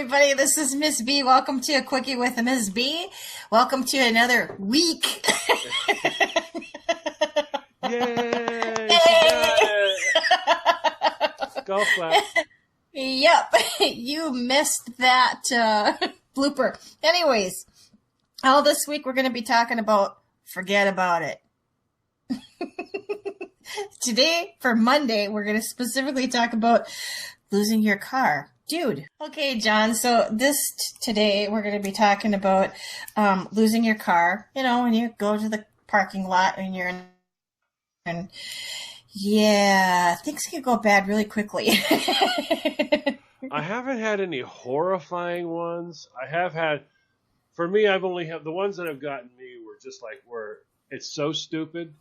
everybody. This is Miss B. Welcome to A Quickie with Miss B. Welcome to another week. Yay! Yay. Golf clap. Yep, you missed that blooper. Anyways, all this week we're going to be talking about Forget About It. Today, for Monday, we're going to specifically talk about losing your car. Dude. Okay, John, so today we're going to be talking about losing your car. You know, when you go to the parking lot and you're and yeah, things can go bad really quickly. I haven't had any horrifying ones. I have had, for me, I've only had, the ones that have gotten me were just like where it's so stupid,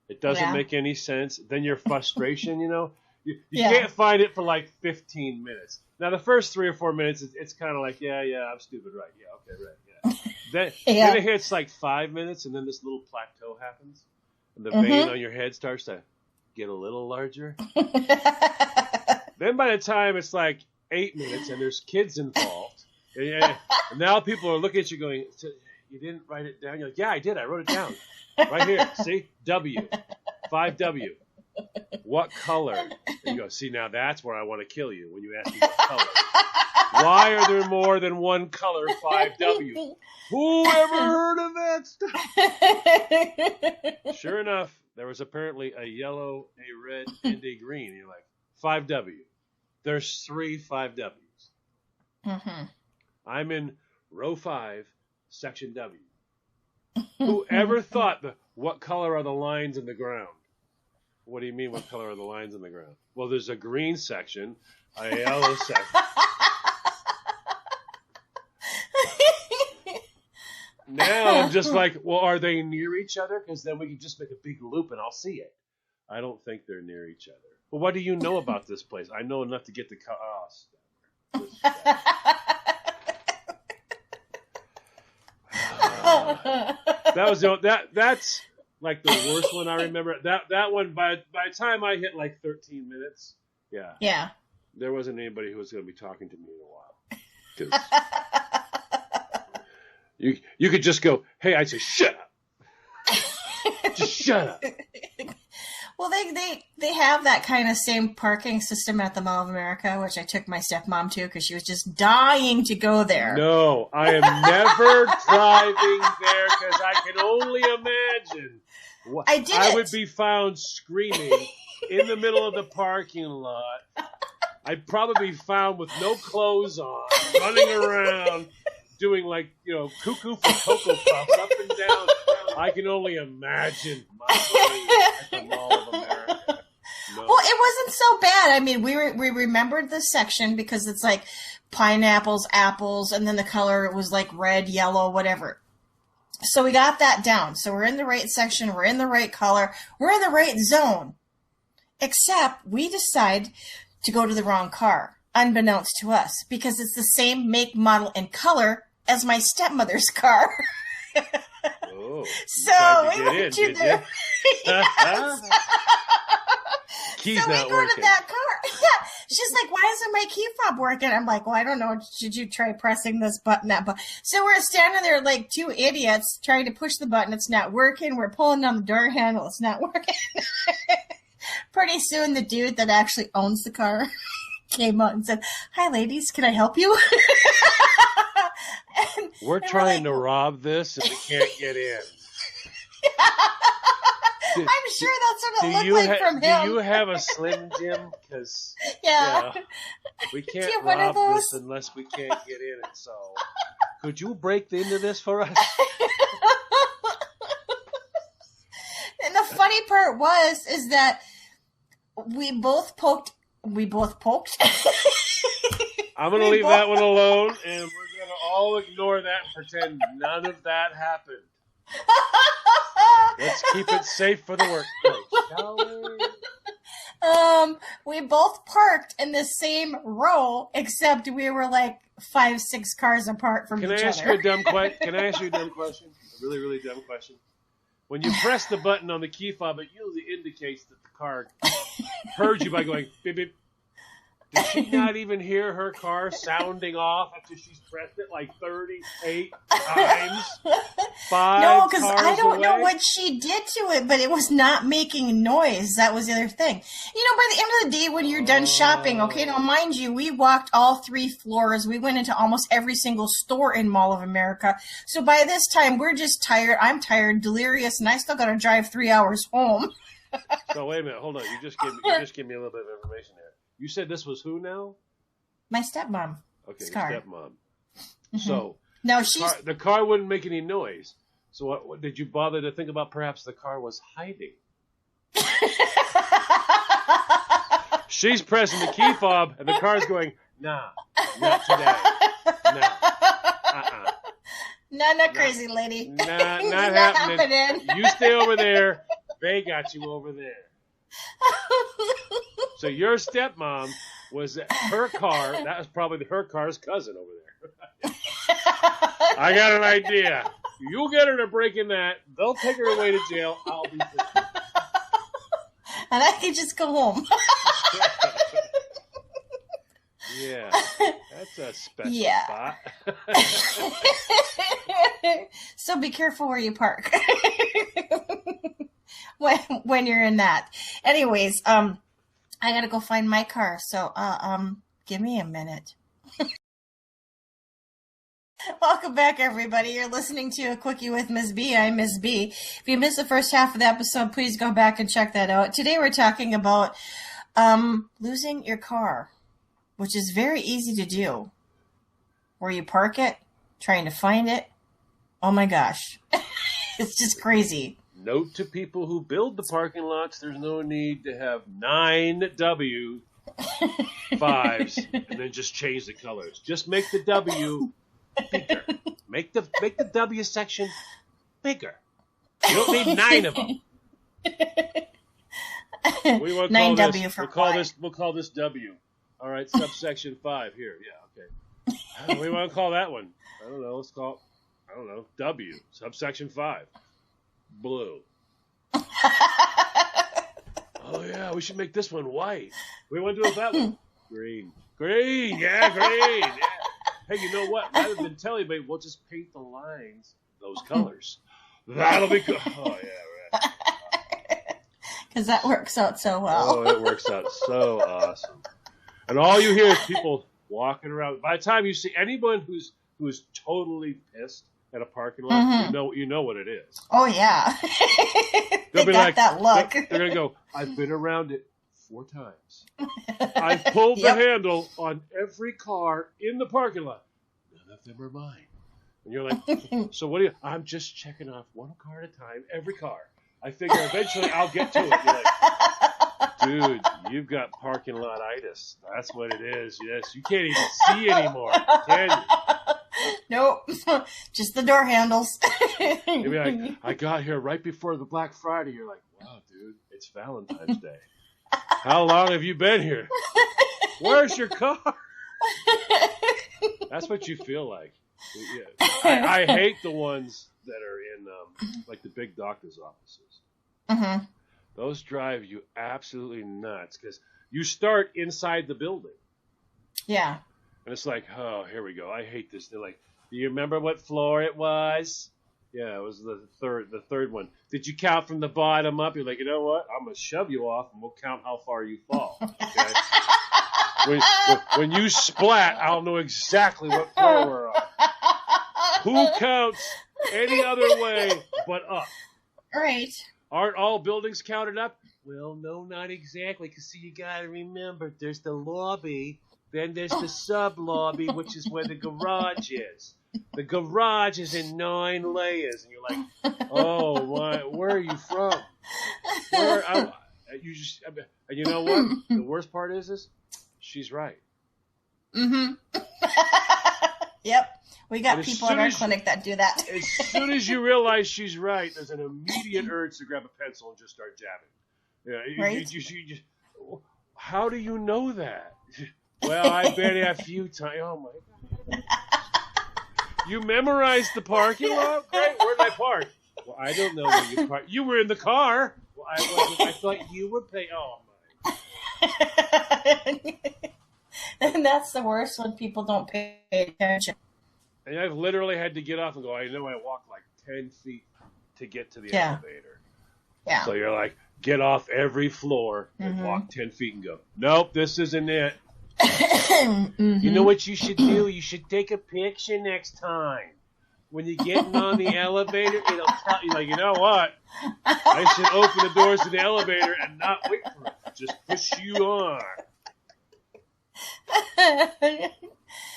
it doesn't make any sense. Then your frustration, you know, you can't find it for like 15 minutes. Now, the first 3 or 4 minutes, it's kind of like, yeah, I'm stupid, right? Yeah, okay, right, yeah. Then it hits like 5 minutes, and then this little plateau happens, and the vein on your head starts to get a little larger. Then by the time it's like 8 minutes, and there's kids involved, and now people are looking at you going, so you didn't write it down? You're like, yeah, I did. I wrote it down. Right here. See? W. 5W. What color? And you go, see, now that's where I want to kill you when you ask me what color. Why are there more than one color 5W? Who ever heard of that stuff? Sure enough, there was apparently a yellow, a red, and a green. And you're like, 5W. There's 3 5Ws. Mm-hmm. I'm in row 5, section W. Whoever thought, what color are the lines in the ground? What do you mean, what color are the lines in the ground? Well, there's a green section, a yellow section. Now I'm just like, well, are they near each other? Because then we can just make a big loop and I'll see it. I don't think they're near each other. Well, what do you know about this place? I know enough to get the car. That's like the worst one I remember. That one by the time I hit like 13 minutes, yeah, there wasn't anybody who was going to be talking to me in a while. You could just go, hey, I'd say, shut up, just shut up. Well, they have that kind of same parking system at the Mall of America, which I took my stepmom to because she was just dying to go there. No, I am never driving there because I can only imagine. I would be found screaming in the middle of the parking lot. I'd probably be found with no clothes on, running around, doing like, cuckoo for Cocoa Puffs up and down. I can only imagine my day at the Mall of America. No. Well, it wasn't so bad. I mean, we remembered this section because it's like pineapples, apples, and then the color was like red, yellow, whatever. So we got that down. So we're in the right section. We're in the right color. We're in the right zone. Except we decide to go to the wrong car, unbeknownst to us, because it's the same make, model, and color as my stepmother's car. Oh, so we went to the yes. Key's so we not go working. to that car. Yeah. She's like, why isn't my key fob working? I'm like, well, I don't know. Should you try pressing this button, that button? So we're standing there like two idiots trying to push the button. It's not working. We're pulling on the door handle. It's not working. Pretty soon, the dude that actually owns the car came out and said, hi, ladies. Can I help you? We're trying to rob this and we can't get in. I'm sure that's what it looked like from him. Do you have a Slim Jim? Because we can't rob this unless we can't get in it. So could you break into this for us? And the funny part is that we both poked. I'm going to leave that one alone, and we're going to all ignore that and pretend none of that happened. Let's keep it safe for the workplace, shall we? We both parked in the same row, except we were like 5-6 cars apart from each other. Can I ask you a dumb question? A really, really dumb question. When you press the button on the key fob, it usually indicates that the car heard you by going beep beep. Did she not even hear her car sounding off after she's pressed it like 38 times? No, because I don't know what she did to it, but it was not making noise. That was the other thing. By the end of the day, when you're done shopping, okay, now mind you, we walked all 3 floors. We went into almost every single store in Mall of America. So by this time, we're just tired. I'm tired, delirious, and I still got to drive 3 hours home. So wait a minute, hold on. You just gave me a little bit of information there. You said this was who now? My stepmom. Okay, your stepmom. Mm-hmm. So no, the car wouldn't make any noise. So what did you bother to think about? Perhaps the car was hiding. She's pressing the key fob, and the car's going, nah, not today. Nah, not crazy, lady. Nah, not happening. You stay over there. They got you over there. So your stepmom was her car. That was probably her car's cousin over there. I got an idea. You'll get her to break in that. They'll take her away to jail. I'll be free. And I can just go home. Yeah, that's a special spot. So be careful where you park when you're in that. Anyways, I gotta go find my car. So, give me a minute. Welcome back, everybody. You're listening to A Quickie with Ms. B. I'm Ms. B. If you missed the first half of the episode, please go back and check that out. Today we're talking about losing your car, which is very easy to do. Where you park it, trying to find it. Oh my gosh. It's just crazy. Note to people who build the parking lots, there's no need to have 9 W5s and then just change the colors. Just make the W bigger. Make the W section bigger. You don't need 9 of them. What do you want to 9 call W this? for We'll call this W. All right, subsection 5 here. Yeah, okay. What do you want to call that one? I don't know. Let's call it, W, subsection 5. Blue. Oh, yeah, we should make this one white. We want to do it that one. Green. Green, yeah, green. Yeah. Hey, you know what? Rather than tell anybody, we'll just paint the lines those colors. That'll be good. Oh, yeah, right. Because that works out so well. Oh, it works out so awesome. And all you hear is people walking around. By the time you see anyone who's totally pissed at a parking lot, you know what it is. Oh yeah, They'll be got like, that look. They're gonna go, I've been around it 4 times. I've pulled the handle on every car in the parking lot. None of them are mine. And you're like, so what do you? I'm just checking off one car at a time, every car. I figure eventually I'll get to it. You're like, dude, you've got parking lot-itis. That's what it is. Yes, you can't even see anymore, can you? Nope, just the door handles. You'll be like, I got here right before the Black Friday. You're like, wow, dude, it's Valentine's Day. How long have you been here? Where's your car? That's what you feel like. Yeah. I hate the ones that are in like the big doctor's offices. Mm-hmm. Those drive you absolutely nuts because you start inside the building. Yeah. And it's like, oh, here we go. I hate this. They're like, do you remember what floor it was? Yeah, it was the third one. Did you count from the bottom up? You're like, you know what? I'm going to shove you off and we'll count how far you fall. Okay? when you splat, I'll know exactly what floor we're on. Who counts any other way but up? Right. Aren't all buildings counted up? Well, no, not exactly. Because, see, you got to remember, there's the lobby. Then there's the sub-lobby, which is where the garage is. The garage is in 9 layers. And you're like, oh, where are you from? And you know what? The worst part is she's right. Mm-hmm. Yep. We got people in our clinic that do that. As soon as you realize she's right, there's an immediate urge to grab a pencil and just start jabbing. Yeah, right? How do you know that? Well, I've been here a few times. Oh, my God. You memorized the parking lot? Great. Where did I park? Well, I don't know where you parked. You were in the car. Well, I wasn't. I thought you were paying. Oh, my. And that's the worst when people don't pay attention. And I've literally had to get off and go, I know I walked like 10 feet to get to the Yeah. elevator. Yeah. So you're like, get off every floor and walk 10 feet and go, nope, this isn't it. You know what you should do? You should take a picture next time. When you're getting on the elevator, it'll tell you, like, you know what? I should open the doors to the elevator and not wait for it. Just push you on.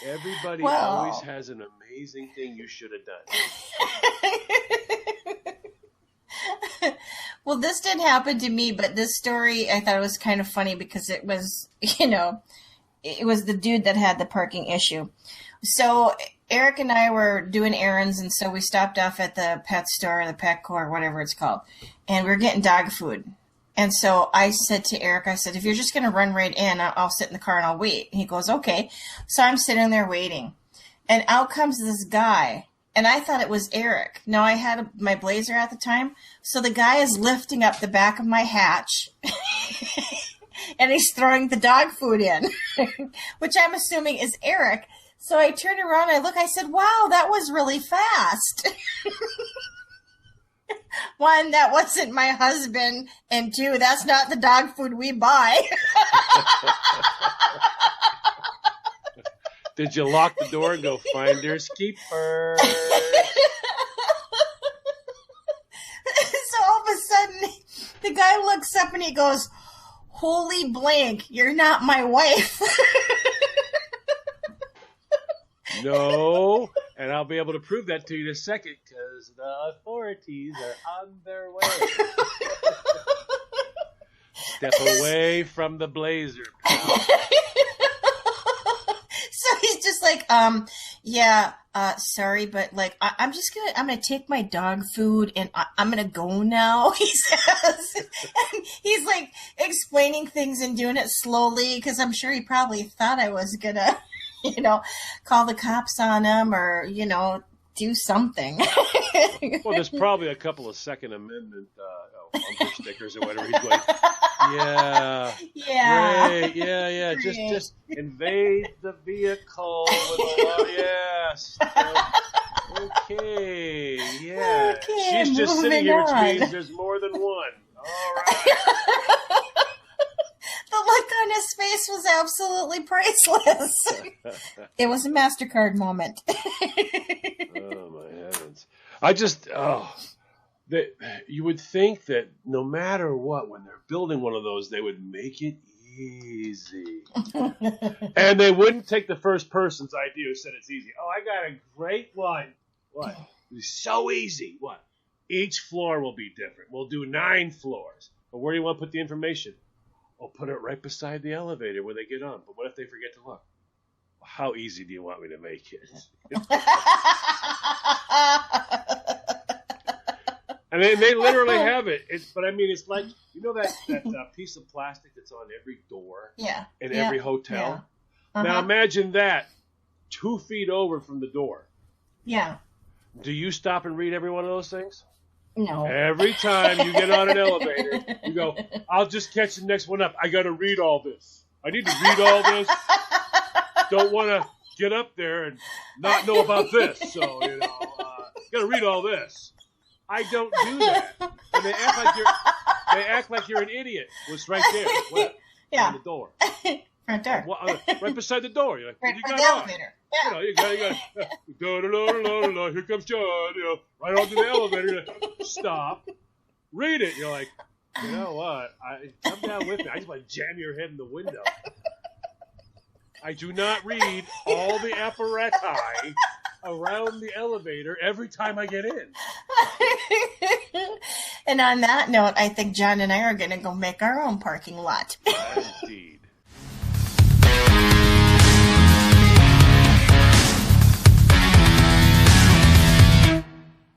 Everybody always has an amazing thing you should have done. Well, this didn't happen to me, but this story, I thought it was kind of funny because it was, it was the dude that had the parking issue. So Eric and I were doing errands, and so we stopped off at the pet store, the Petco, whatever it's called, and we were getting dog food. And so I said to Eric, I said, if you're just going to run right in, I'll sit in the car and I'll wait. And he goes, okay. So I'm sitting there waiting, and out comes this guy, and I thought it was Eric. No, I had my blazer at the time, so the guy is lifting up the back of my hatch, and he's throwing the dog food in, which I'm assuming is Eric. So I turned around, I look, I said, wow, that was really fast. One, that wasn't my husband, and two, that's not the dog food we buy. Did you lock the door and go, finders keepers? So all of a sudden, the guy looks up and he goes, holy blank, you're not my wife. No, and I'll be able to prove that to you in a second because the authorities are on their way. Step away from the blazer, pal. So he's just like, sorry, but like, I'm gonna take my dog food and I'm gonna go now, he says. And he's like explaining things and doing it slowly because I'm sure he probably thought I was gonna, call the cops on him or, do something. Well, there's probably a couple of Second Amendment bumper stickers or whatever. He's going, great, yeah. Great. Just invade the vehicle with a law. Yes. Okay, yeah. Okay, she's just sitting here, which on. means there's more than one. All right. The look on his face was absolutely priceless. It was a MasterCard moment. Oh, my heavens. You would think that no matter what, when they're building one of those, they would make it easy. And they wouldn't take the first person's idea who said it's easy. Oh, I got a great one. What? It's so easy. What? Each floor will be different. We'll do 9 floors. But where do you want to put the information? Oh, put it right beside the elevator when they get on. But what if they forget to look? How easy do you want me to make it? And they literally have it. But I mean, it's like, that piece of plastic that's on every door in every hotel? Yeah. Now imagine that 2 feet over from the door. Yeah. Do you stop and read every one of those things? No. Every time you get on an elevator, you go, I'll just catch the next one up. I got to read all this. I need to read all this. Don't want to get up there and not know about this. So, got to read all this. I don't do that. And they act like you're an idiot. It's right there. Where? On the door. Right there. Right beside the door. You're like, right what by you the got on? elevator. Yeah. You got here comes John, right onto the elevator. Stop. Read it. You're like, you know what? Come down with me. I just want to jam your head in the window. I do not read all the apparati around the elevator every time I get in. And on that note, I think John and I are going to go make our own parking lot. Indeed.